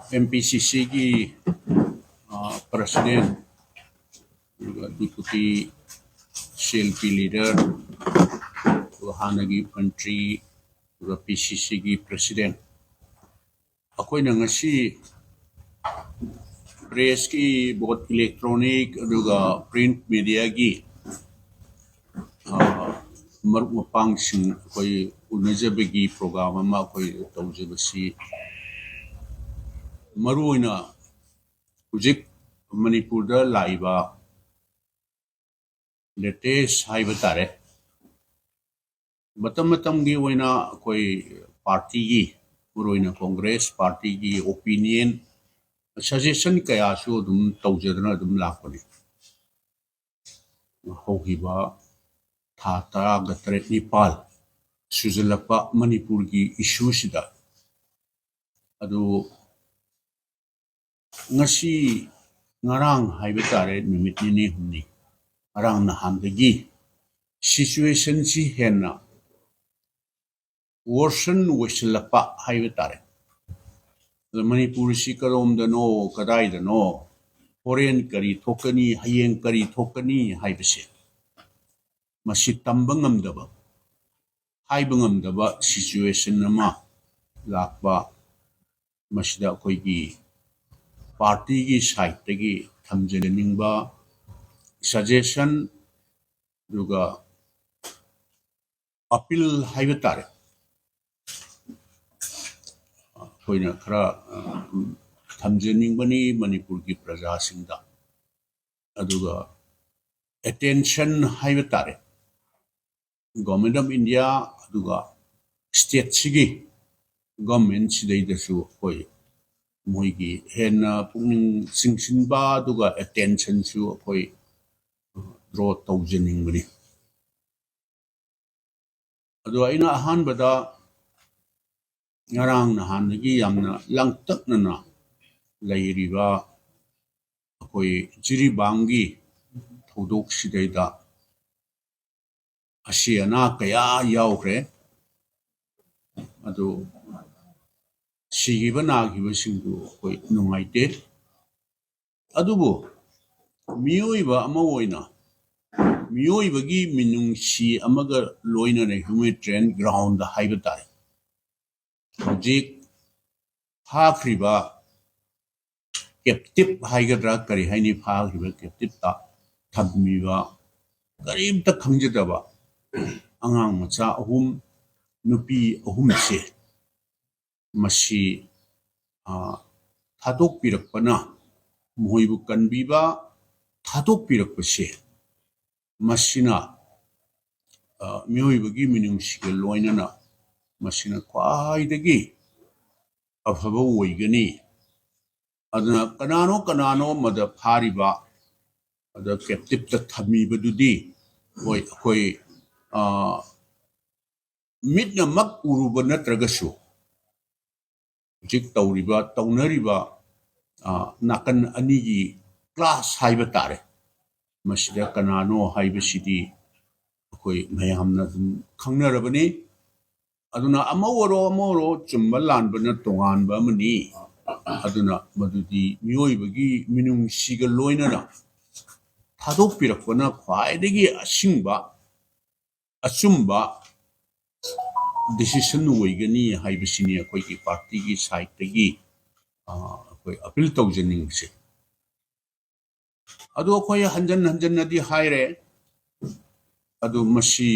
MPCC की president deputy CLP leader हानगी मंत्री PCC की प्रेसिडेंट अखोइना ngasi प्रेस की बोथ इलेक्ट्रॉनिक प्रिंट मीडिया की मरुक मपांगसिंग अखोइ उनजबगी प्रोग्राम अमा अखोइ तौजबसी मरुओइना हुजिक मणिपुरदा लाइबा लेटेस्ट हाइबा तारे मतम की ओइना अखोइ पार्टी की मरुओइना कांग्रेस पार्टी की ओपिनियन सजेशन कयासु अदुम तौजदना अदुम लाखपनि होगिबा था तरागा तरेत निपाल सुजलपा मणिपुर की इशू सिदा अदु ngasi ngarang haiba tare numit ni humni arang na handagi situation si henna worsen wislapa haiba tare the manipur si kalom da no kadai da no foreign kari thokani hayeng kari thokani haiba se masi tambangam daba haibangam daba situation nama lakba masida koi gi party की side तगी थमजनिंगबा suggestion दुगा appeal हाइबा तारे कोइना खरा थमजनिंगबनी मणिपुर की प्रजा सिंगदा अदुगा attention हाइबा तारे government of India अदुगा state सिगी गवर्नमेंट सिदैदसु कोइ मोइगी हेना पुंग सिंगसिनबा दुगा अटेंशन सु अखोइ ड्रॉ तौजनिंगबनी अदु आइना अहानबदा ngarang na hanagi yamna langtaknana lairiba अखोइ जिरिबांगी थौदोक सिदैदा असियाना कया यावख्रे अदु सिगिबा नागिबसिंगु अखोइ नुंगाइते अदुबो मियोइबा अमा ओइना मियोइबगी मिनुंगसी अमगा लोइनने ह्यूमैनिटेरियन ग्राउंड हाइबा तारे हजिक फाख्रिबा कैप्टिव हाइगद्रा करि हाइनि फाख्रिबा कैप्टिव ता थबमिबा करीमता खंगजदबा अंगांग मचा अहुम नुपी अहुम से मसी थादोक पिरकपना मोइबु कनबीबा थादोक पिरकपसे मसीना मियोइबगी मिनुंगसिगे लोइनना मसीना ख्वाइदगी अफबा ओइगनी अदना कनानो मद फारिबा अद कैप्टिव ता थमीबदुदी ओइ अखोइ मिटना मक उरुबा नत्रगसु जिक तौरिबा तौनरिबा नाकन अनिगी क्लास हाइबा तारे मसिदा कनानो हाइबसिदी अखोइ मयामना खंगनरबनी अदुना अमोरो चुम्बा लानबना तोंगानबा मनी अदुना मदुदी मियोइबगी मिनुंग सिगा लोइनना थादोक पिरकपना ख्वाइदगी असिंबा अचुम्बा डिसीजन होइगनी हाइबसिनी अखोइ की पार्टी की साइड तगी अखोइ अपील तौजनिंग से अदु अखोइ हंजन नदी हाइरे अदु मसी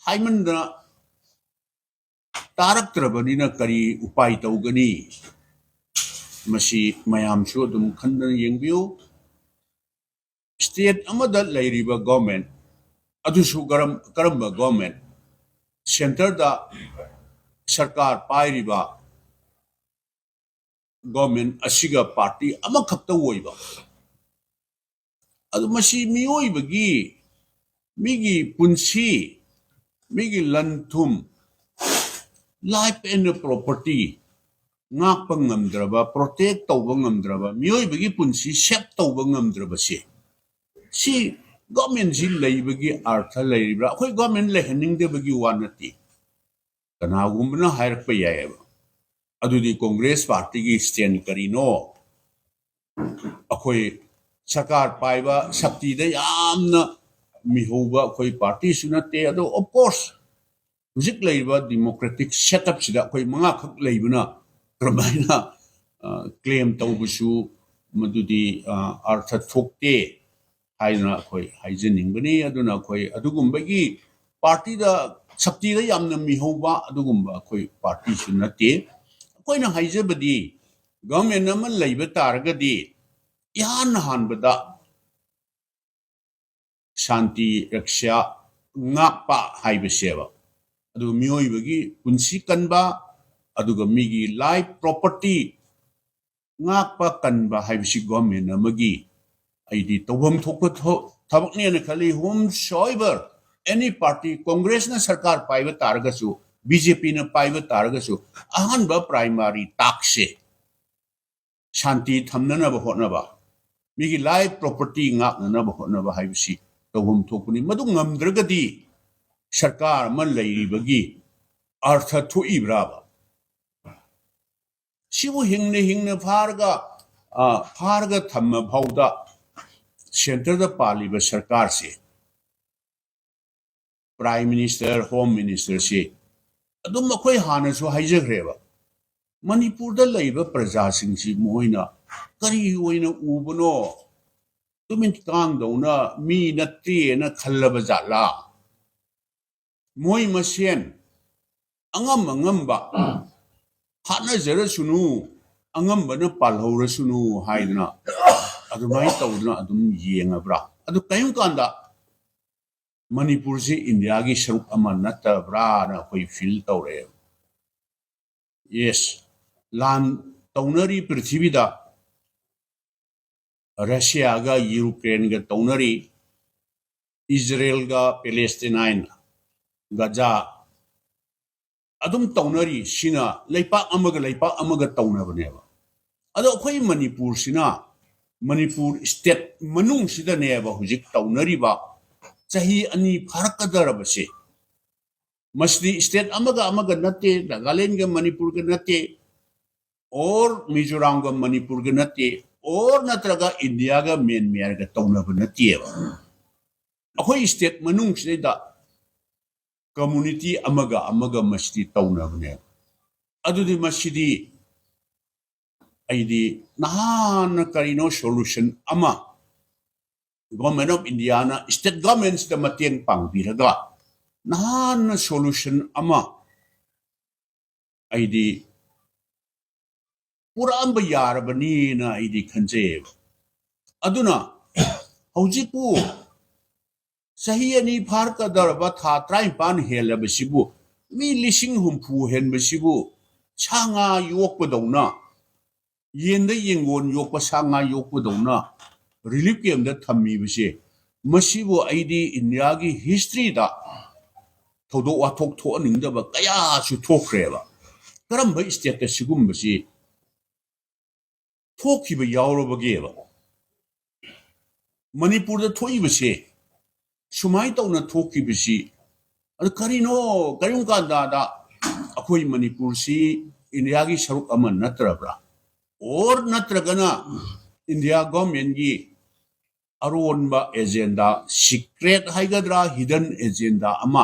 हाइमंदा तारक्त्रबनिना करी उपाय तौगनी मसी मयामसु अदुम खंदन येंबियो स्टेट अमदा लैरिबा गवर्नमेंट अदुसु करम गवर्नमेंट सेंटर दा सरकार पाइरिबा गवर्नमेंट असिगा पार्टी अमखक्ता ओइबा अदु मसी मियोइबगी मिगी पुंसी मिगी लंथुम life and property ngakpa ngamdraba protect tawba ngamdraba miyoibagi punsi sep tawba ngamdraba si government ji leibagi artha leibra khoi government lehaning de bagi wanati kana gumbna hairak pa yayaba ꯑꯗꯨꯗꯤ ꯀꯣꯡꯒ꯭ꯔꯦꯁ ꯄꯥꯔꯇꯤꯒꯤ stand ꯀꯔꯤꯅꯣ ꯑꯩꯈꯣꯏ ꯁꯔꯀꯥꯔ ꯄꯥꯏꯕ ꯁꯛꯇꯤꯗ ꯌꯥꯝꯅ ꯃꯤꯍꯧꯕ ꯑꯩꯈꯣꯏ ꯄꯥꯔꯇꯤꯁꯨ ꯅꯠꯇꯦ ꯑꯗꯣ ꯑꯣꯐꯀꯣꯔꯁ ꯍꯧꯖꯤꯛ ꯂꯩꯔꯤꯕ ꯗꯤꯃꯣꯀ꯭ꯔꯦꯇꯤꯛ ꯁꯦꯠꯑꯞꯁꯤꯗ ꯑꯩꯈꯣꯏ ꯃꯉꯥꯈꯛ ꯂꯩꯕꯅ ꯀꯔꯝꯍꯥꯏꯅ ꯀ꯭ꯂꯦꯝ ꯇꯧꯕꯁꯨ ꯃꯗꯨꯗꯤ ꯑꯔꯊ ꯊꯣꯛꯇꯦ ꯍꯥꯏꯗꯅ ꯑꯩꯈꯣꯏ ꯍꯥꯏꯖꯅꯤꯡꯕꯅꯤ ꯑꯗꯨꯅ ꯑꯩꯈꯣꯏ ꯑꯗꯨꯒꯨꯝꯕꯒꯤ ꯄꯥꯔꯇꯤꯗ ꯁꯛꯇꯤꯗ ꯌꯥꯝꯅ ꯃꯤꯍꯧꯕ ꯑꯗꯨꯒꯨꯝꯕ ꯑꯩꯈꯣꯏ ꯄꯥꯔꯇꯤꯁꯨ ꯅꯠꯇꯦ ꯑꯩꯈꯣꯏꯅ ꯍꯥꯏꯖꯕꯗꯤ ꯒꯚꯔꯟꯃꯦꯟꯠ ꯑꯃ ꯂꯩꯕ ꯇꯥꯔꯒꯗꯤ ꯏꯍꯥꯟ ꯍꯥꯟꯕꯗ ꯁꯥꯟꯇꯤ ꯔꯛꯁꯥ ꯉꯥꯛꯄ ꯍꯥꯏꯕꯁꯦꯕ ꯑꯗꯨ ꯃꯤꯑꯣꯏꯕꯒꯤ ꯄꯨꯟꯁꯤ ꯀꯟꯕ ꯑꯗꯨꯒ ꯃꯤꯒꯤ ꯂꯥꯏꯐ ꯄ꯭ꯔꯣꯄꯔꯇꯤ ꯉꯥꯛꯄ ꯀꯟꯕ ꯍꯥꯏꯕꯁꯤ ꯒꯚꯔꯟꯃꯦꯟꯠ ꯑꯃꯒꯤ ꯑꯩꯗꯤ ꯇꯧꯐꯝ ꯊꯣꯛꯄ ꯊꯕꯛꯅꯦꯅ ꯈꯜꯂꯤ ꯍꯨꯝꯁꯣꯏꯕꯔ ꯑꯦꯅꯤ ꯄꯥꯔꯇꯤ ꯀꯣꯡꯒ꯭ꯔꯦꯁꯅ ꯁꯔꯀꯥꯔ ꯄꯥꯏꯕ ꯇꯥꯔꯒꯁꯨ ꯕꯤꯖꯦꯄꯤꯅ ꯄꯥꯏꯕ ꯇꯥꯔꯒꯁꯨ ꯑꯍꯥꯟꯕ ꯄ꯭ꯔꯥꯏꯃꯥꯔꯤ ꯇꯥꯛꯁꯦ ꯁꯥꯟꯇꯤ ꯊꯝꯅꯅꯕ ꯍꯣꯠꯅꯕ ꯃꯤꯒꯤ ꯂꯥꯏꯐ ꯄ꯭ꯔꯣꯄꯔꯇꯤ ꯉꯥꯛꯅꯅꯕ ꯍꯣꯠꯅꯕ ꯍꯥꯏꯕꯁꯤ ꯇꯧꯐꯝ ꯊꯣꯛꯄꯅꯤ ꯃꯗꯨ ꯉꯝꯗ꯭ꯔꯒꯗꯤ ꯁꯔꯀꯥꯔ ꯑꯃ ꯂꯩꯔꯤꯕꯒꯤ ꯑꯔꯊ ꯊꯣꯛꯏꯕ꯭ꯔꯥꯕ 시부 행내 행내 파르가 탐마 파우다 센터다 팔리바 सरकार시 प्राइम मिनिस्टर होम मिनिस्टर से अदुम मखोय हानसु हाइजग्रेबा मणिपुरदा लैबा प्रजासिंगसि मोइना करी ओइना उबनो तुमिन कांगदौना मी नत्तेना खल्लबा जाला मोइ मसेन अंगम हाना जरसुनु अंगमबना पालहौरसुनु हाइदना अदुमाइ तौदना अदुम येंगब्रा अदु कयम कांदा मणिपुर से इंडिया की सरुक अमा नत्तब्रा ना कोई फील तौरे यस लान तौनरी पृथ्वीदा रशिया गा यूक्रेन गा तौनरी इजराइल गा पैलेस्टाइन गजा अदुम तौनरी सिना लेपाक अमगा तौनबनेबा अदो अखोई मणिपुर सिना मणिपुर स्टेट मनुंग सिदनेबा हुजिक तौनरीबा चाही अनि फारकदरबसे मसदी स्टेट अमगा नत्ते नागालैंड गा मणिपुर गा नत्ते और मिजोरम गा मणिपुर गा नत्ते और नत्रगा इंडिया गा म्यांमार गा तौनब नत्तेबा अखोई स्टेट मनुंग सिदा कम्युनिटी अमगा मस्ती तौनबने अदुदि मस्दी आइदी नहान करिनो सोल्यूशन अमा गवर्नमेंट ऑफ इंडिया ना स्टेट गवर्नमेंट्स द मतेंग पांगबिरगा नहान सोल्यूशन अमा आइदी पुरांब यारबनी ना आइदी खंजे अदुना हौजिकु सही अनि फारकदरबा था ट्राइपान हेलबसिबु मी लिसिंग हुमफु हेनबसिबु छांगा योकपदौना येंदा येंगोन योकपा छांगा योकपदौना रिलीफ कैम्प दा थम्मीबसे मसिबु आइदी इंडिया की हिस्ट्री दा थोदो वाथोक थोनिंगदबा कयासु थोखरेबा करम स्टेट दा सिगुमबसी थोखिबा यावरबगेबा मणिपुर दा थोइबसे सुमाई तौना थोखिबसी अद करिनो करिम कांदा अखोई मणिपुर सी इंडिया की सरुक अमा नत्रब्रा और नत्रगना इंडिया गवर्नमेंट की अरोनबा एजेंडा सीक्रेट हाइगद्रा हिडन एजेंडा अमा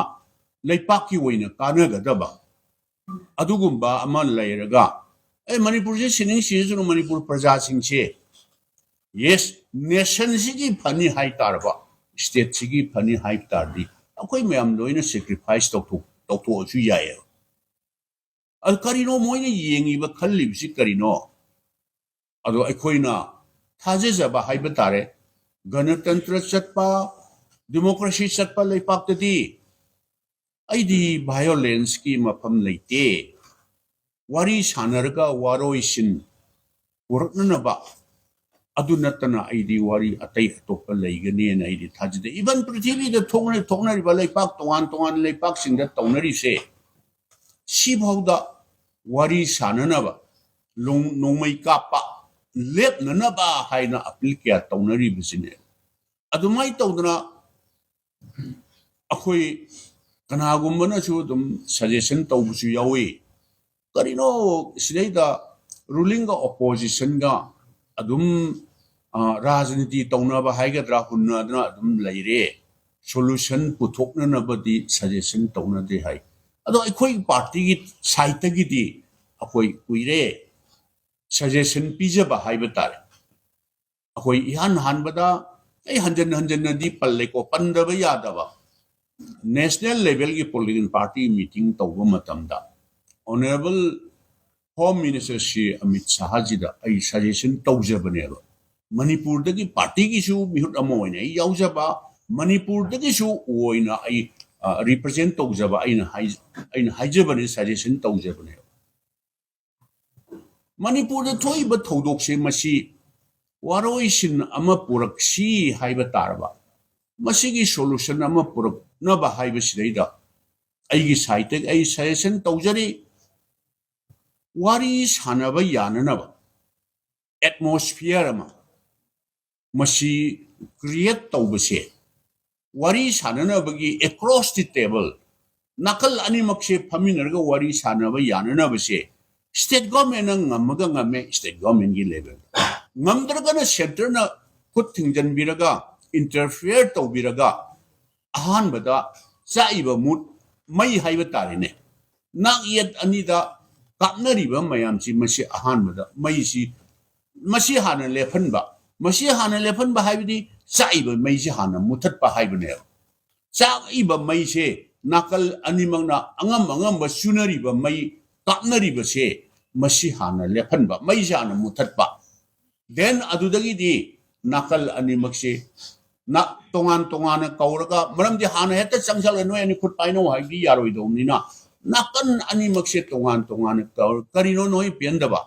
लेपाकी ओइना कानगदबा अदुगुंबा अमा लैरगा ए मणिपुर से सिनिंग सिजु मणिपुर प्रजा सिंगसे यस नेशन सिगी फनी हाइ तारबा स्टेट सिगी फनी हाइ तारदी अखोई मैम लोइना सैक्रिफाइस तौथोसु याय अद करिनो मोइना येंगिबा खल्लिबसि करिनो अदो अखोइना थाजेजबा हाइबा तारे गणतंत्र चटपा डेमोक्रेसी चटपा लेपाक्तदी आइदी वायोलेंस की मफम लेते वारी सानरगा वारोइसिन पुरकनबा अदु नतना आइदी वारी अतै अतोप लेगनेन आइदी थाजदे इवन पृथ्वी द थोंगनरिबा लेपाक तोंगान लेपाक सिंगदा तौनरिसे सिभौदा वारी साननबा नोंमै कापा लेपननबा हाइना अपील क्या तौनरिबसिने अदुमाई तौदना अखोई कनागुम्बनसु दुम सजेशन तौबसु यावे karino sidaida ruling ga opposition ga adum rajniti tawna ba haigadra hunna adna adum laire solution puthokna na badi suggestion tawna de hai ado ekhoi party gi side gi di akoi kuire suggestion pija ba haiba tar akoi ihan han bada ai hanjan na di palle ko pandaba yadaba national level ki political party meeting tawba matamda honorable home minister Shri Amit Shah ji da ai suggestion tawjabane ba manipur da ki party ki su mihut amoine yaujaba manipur da ki su oina ai represent tawjaba aina haijabane suggestion tawjabane manipur da thoi ba thodok se masi waroi sin ama purakshi haiba tarba masigi solution ama purak na ba haiba sidaida aigi site ai suggestion tawjari wari sanaba yananaba atmosphere ama masi create tawbase wari sananabagi across the table nakal ani makse phaminarga wari sanaba yananaba se state government ngamaga ngame state government gi level ngamdraga na center na put thingjan biraga interfere tawbiraga ahan bada chaiba mut mai haiba tarine nak yet anida kapnariba mayam si masi ahan bada mai si masi hana lephan ba haibidi chaiba mai si hana muthat pa haibane chaiba mai se nakal animangna angam ba sunari ba mai kapnariba se masi hana lephan ba mai si hana muthat pa then adudagi di nakal animak se na tongan kauraga maram di hana heta changsal no ani khut paino haidi yaroi domnina nakan animak se tongan kaur karino noi piandaba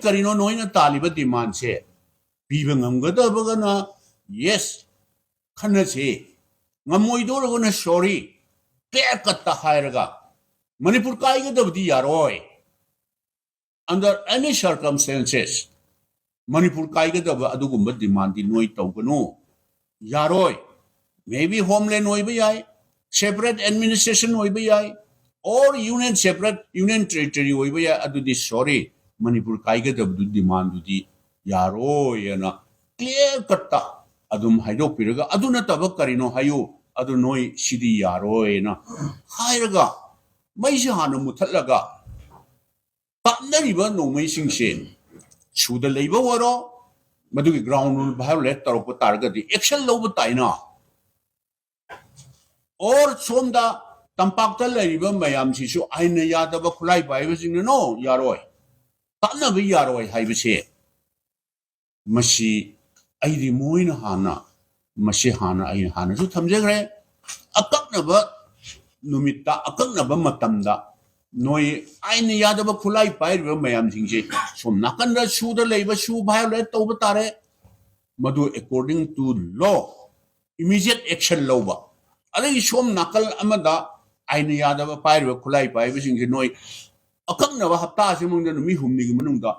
karino noi na taliba demand se biba ngamgada bagana yes khana se ngamoi do na sorry clear cut ta hairaga manipur kaiga dabdi yaroi under any circumstances manipur kaiga dab adugumba demand di noi tawgano yaroi maybe homeland hoiba yai separate administration hoiba yai or separate union territory hoiba yai adudi sorry manipur kaiga dab demand di yaroi yana clear cut ta adum haido piraga aduna tabak karino hayo adu noi sidi yaroi na hairaga mai si hana muthatlaga kapnariba nongmai singsen suda leiba waro madugi ground rule violate tarok targa di action loba taina or somda tampakta leiba mayam si su aina yadaba khulai baiba sing no yaroi kapna bi yaroi haibase masi aidi moina hana masi hana aina hana su thamjagre akaknaba numita akaknaba matamda noi aina yadaba khulai paiba mayam singse som nakanda suda leiba su violate toba tare madu according to law immediate action loba alai som nakal amada aina yadaba paiba khulai paiba singse noi akaknaba hapta simungda mi humni gi manungda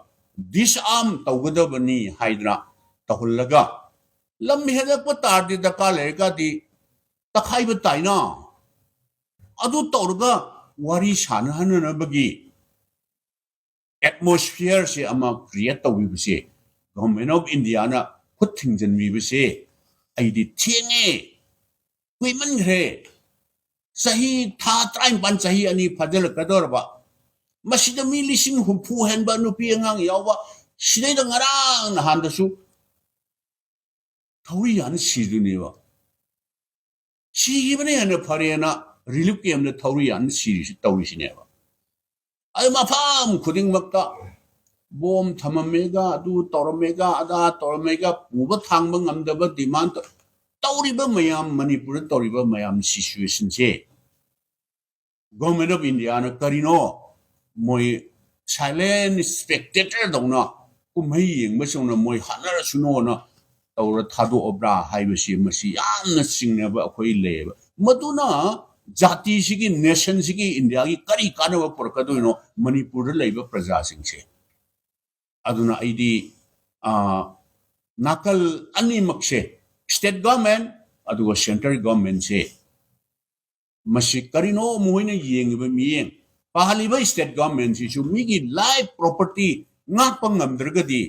disarm tawgadabani haidra tahullaga lammi heda patardi dakale ga di takhaiba taina adu tawrga wari sana hanana bagi atmosphere se ama create tawi bise government of India na khutthing janwi bise aidi thienge kuiman gre sahi tha train ban sahi ani phadel kadorba masida mi lising humpu henba nupi angang yawa sidai da ngarang na handasu tawi yan siduniwa sigibane yana pharena relief game na tawi yan siri tawi sineva ay mafam khuding makta bom thamamega du toromega ada toromega puba thangba ngamdaba demand tawriba mayam manipur tawriba mayam situation se government of India na karino moi silent spectator dongna kumhai yengba songna moi hanara suno na tawra thado obra haibasi masi yamna singneba akhoi leba maduna jati sigi nation sigi India gi kari kanaba porkadoino manipur leba praja singse aduna aidi nakal ani makse state government aduga central government se masi karino muhina yeng ba miyeng pahaliba state government si su migi live property ngat pangam dragadi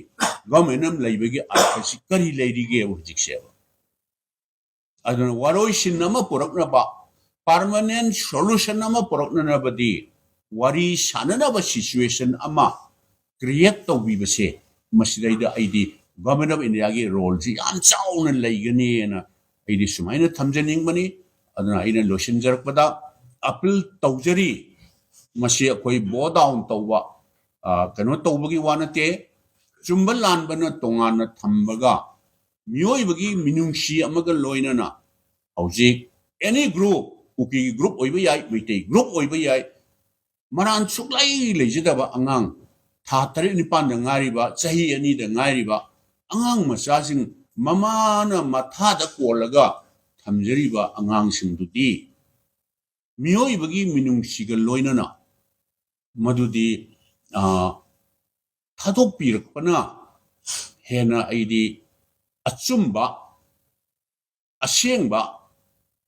government am laibagi alpasi kari lairige hujikse aduna waroi sinama purakna ba permanent solution nama purakna na badi wari sanana ba situation ama create to bi base masidaida id government of india gi role ji am chauna laigani na id sumaina thamjaning mani aduna ina lotion jarakpada appeal tawjari masi akoi bo down tawwa kano tawbagi wanate chumbal lan bana tongana thambaga mioi bagi minungsi amaga loina na hojik any group uki group oiba yai mite group oiba yai maran suklai lejidaba angang tha tare nipan da ngari ba chahi ani da ngari ba angang masasing mamana matha da kolaga thamjari ba angang sing dudi mioi bagi minungsi ga loina na madudi thadok pirak pana hena aidi achumba asengba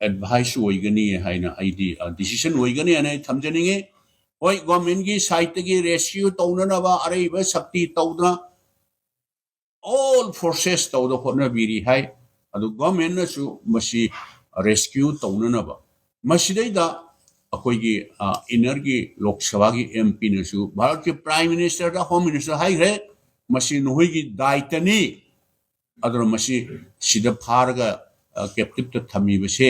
advice oigani haina id decision oigani ane thamjaninge oi government gi site gi rescue tawna ba arei ba sakti tawna all forces tawda khona biri hai adu government na su masi rescue tawna ba masidai da akoi gi inner gi lok sabha gi mp na su bharat ke prime minister da home minister hai re masi noi gi daitani adu masi sida pharga captive to thami base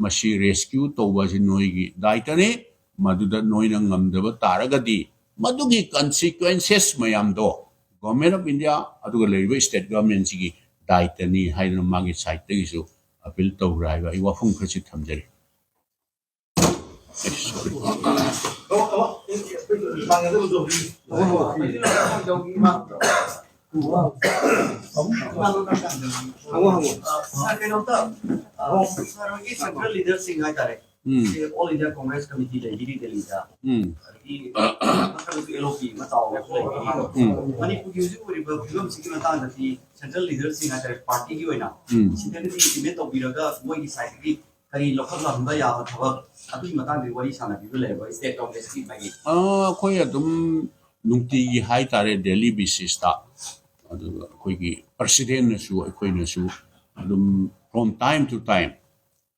masi rescue tawba ji noi gi daitani maduda noina ngamdaba taragadi madugi consequences mayam do government of india aduga leiba state government gi daitani haina magi site gi su appeal tawrai ba iwa phung khasi thamjari Central leaders sing all India Congress Committee Delhi Delhi LOP Manipur using Film Sikkim Central leaders sing party Gina. Since of Viraga, Moy side Kari local Lamba Yava, Abi Matan, what is on a people level, state of the scheme again. Koya dum nungti hai tare Delhi bisista adu koi gi president na su koi na su dum from time to time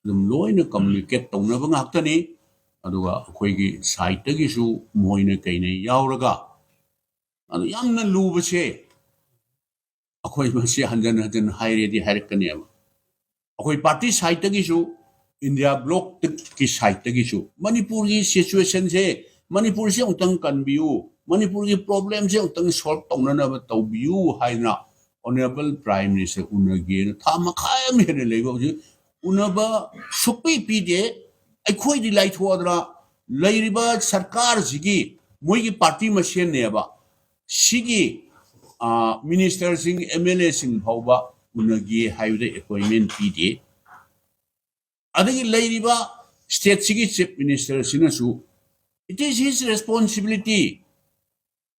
dum loina communicate tongna ba ngak tani adu koi gi site gi su moina kai ne yauraga adu yamna luba che akoi ma se hanjan haire di harakani ama akoi party site gi su india block ki site gi su manipur gi situation se manipur se utang kan biu manipur gi problem se utang solve tongna na ba tau biu haina honorable prime minister unagi tha makhai me ne lego ji unaba supi pide akhoi di lai thodra lairiba sarkar jigi moi gi party machine ne ba sigi minister sing mla sing phauba unagi haide appointment pide adagi lairiba state sigi chief minister sinasu it is his responsibility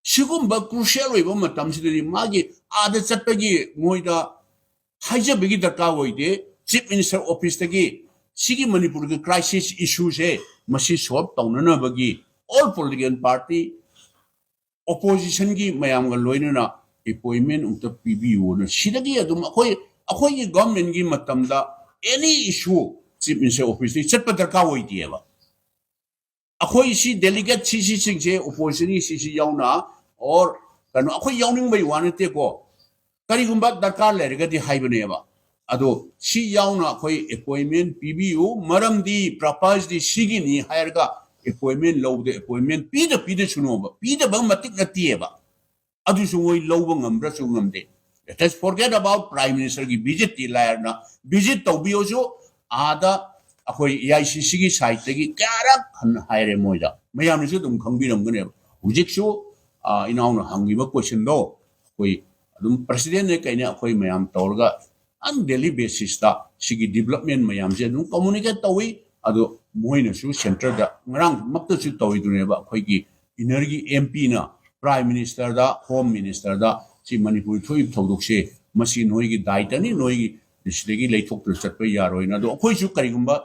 Shigumba crucial way one matamsi magi ada chatagi moida haja begi darka woide chief minister office tagi sigi manipur ge crisis issues he masi solve tawnana bagi all political party opposition gi mayam ga loinana appointment umta pbu na sidagi adum akoi gi government gi matamda any issue chief minister office chatpa darka woide ba akoi si delegate si sing je opposition si yauna or kanu akoi yauning bai wanate ko kari gumba darkar lergadi haibane ba ado si yauna akoi appointment pbu maramdi propose di sigini hairga appointment lowde appointment pida chuno ba pida bang matik natie ba adu sungoi lowba ngamra sungamde let us forget about prime minister gi visit ti lairna visit tawbiyo jo ada akoi AICC gi site gi karak han haire moida mayam ni su dum khangbiram gane hujik su inauna hangiba question do koi adum president ne kaina akoi mayam torga on daily basis ta sigi development mayam je dum communicate tawi adu moina su center da ngrang makta su tawi dune ba koi gi energy mp na prime minister da home minister da si manipur thoi thodok se masi noi gi daitani noi gi disigi leithok tu chatpa yaroina do koi su karigumba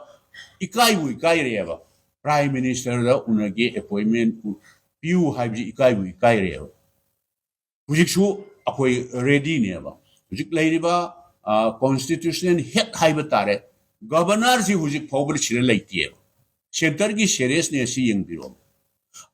इकाईबु इकाईरेबा prime minister दा उनगे appointment पियू हाइबजी इकाईबु इकाईरेबा हुजिकसु अखोई ready नेबा हुजिक लेरिबा constitutional head हाइबा तारे governor जी हुजिक फाउबर छिरे लेतिएबा centre की seriousness सी यंगबिरो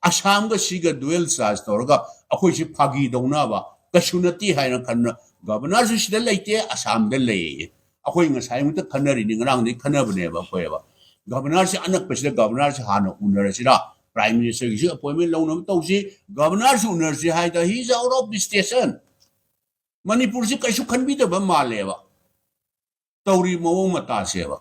असम का सिगा दुएल charge तौरगा अखोई से फागी दौनाबा कशुनती हाइना खन गवर्नर से सिदा लेते असम दे लेये अखोई ngасai मुत खनरी नि ngरang नि खनबनेबा खोयबा गवर्नर से अनक पसिदा गवर्नर से हानो उनरसिरा प्राइम मिनिस्टर की अपॉइंटमेंट लौनम तौसी गवर्नर से उनरसि हाइदा he is out of the station Manipur से कैसु खनबीदबा मालेबा तौरी मवो मता सेबा